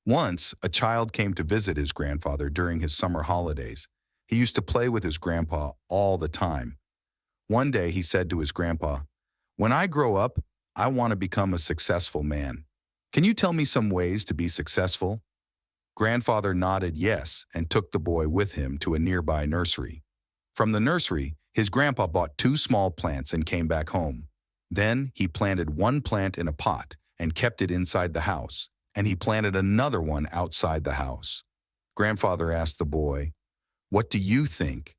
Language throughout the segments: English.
Once, a child came to visit his grandfather during his summer holidays. He used to play with his grandpa all the time. One day he said to his grandpa, "When I grow up, I want to become a successful man. Can you tell me some ways to be successful?" Grandfather nodded yes and took the boy with him to a nearby nursery. From the nursery, his grandpa bought two small plants and came back home. Then he planted one plant in a pot and kept it inside the house, and he planted another one outside the house. Grandfather asked the boy, "What do you think?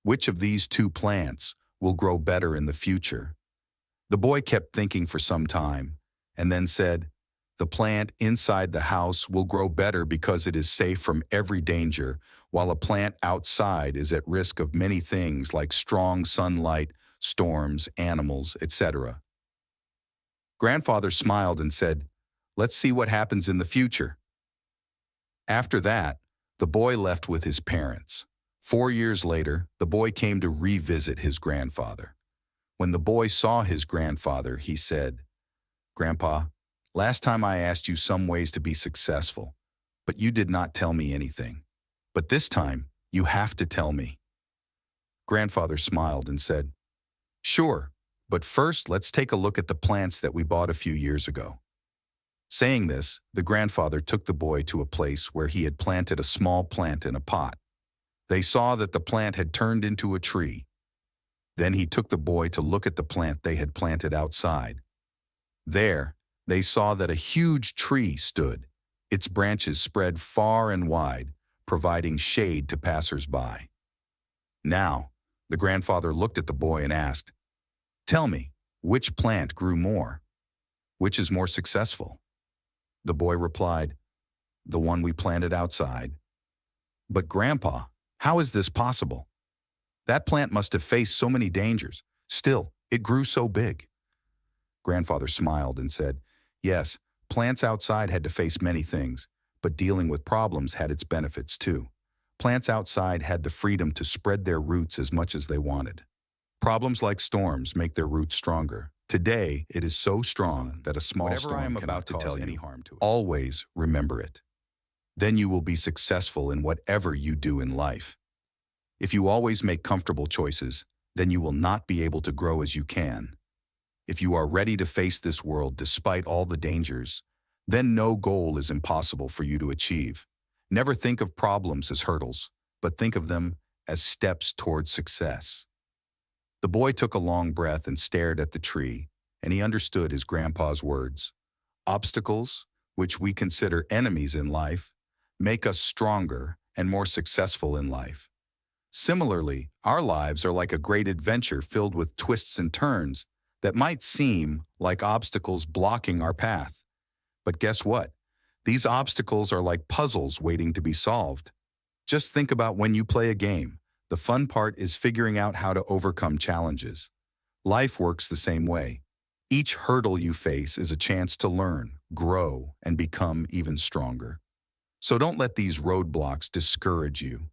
Which of these two plants will grow better in the future?" The boy kept thinking for some time and then said, "The plant inside the house will grow better because it is safe from every danger, while a plant outside is at risk of many things like strong sunlight, storms, animals, etc." Grandfather smiled and said, "Let's see what happens in the future." After that, the boy left with his parents. 4 years later, the boy came to revisit his grandfather. When the boy saw his grandfather, he said, "Grandpa, last time I asked you some ways to be successful, but you did not tell me anything. But this time, you have to tell me." Grandfather smiled and said, "Sure, but first let's take a look at the plants that we bought a few years ago." Saying this, the grandfather took the boy to a place where he had planted a small plant in a pot. They saw that the plant had turned into a tree. Then he took the boy to look at the plant they had planted outside. There, they saw that a huge tree stood. Its branches spread far and wide, providing shade to passers-by. Now, the grandfather looked at the boy and asked, "Tell me, which plant grew more? Which is more successful?" The boy replied, "The one we planted outside." "But Grandpa, how is this possible? That plant must have faced so many dangers. Still, it grew so big." Grandfather smiled and said, "Yes, plants outside had to face many things, but dealing with problems had its benefits too. Plants outside had the freedom to spread their roots as much as they wanted. Problems like storms make their roots stronger. Today, it is so strong that a small Whatever I storm am cannot about to cause tell any you, harm to it. Always remember it. Then you will be successful in whatever you do in life. If you always make comfortable choices, then you will not be able to grow as you can. If you are ready to face this world despite all the dangers, then no goal is impossible for you to achieve. Never think of problems as hurdles, but think of them as steps towards success." The boy took a long breath and stared at the tree, and he understood his grandpa's words. Obstacles, which we consider enemies in life, make us stronger and more successful in life. Similarly, our lives are like a great adventure filled with twists and turns that might seem like obstacles blocking our path. But guess what? These obstacles are like puzzles waiting to be solved. Just think about when you play a game. The fun part is figuring out how to overcome challenges. Life works the same way. Each hurdle you face is a chance to learn, grow, and become even stronger. So don't let these roadblocks discourage you.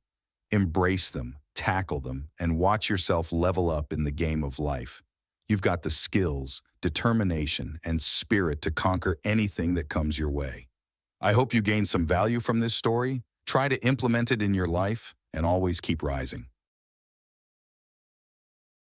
Embrace them, tackle them, and watch yourself level up in the game of life. You've got the skills, determination, and spirit to conquer anything that comes your way. I hope you gained some value from this story. Try to implement it in your life and always keep rising.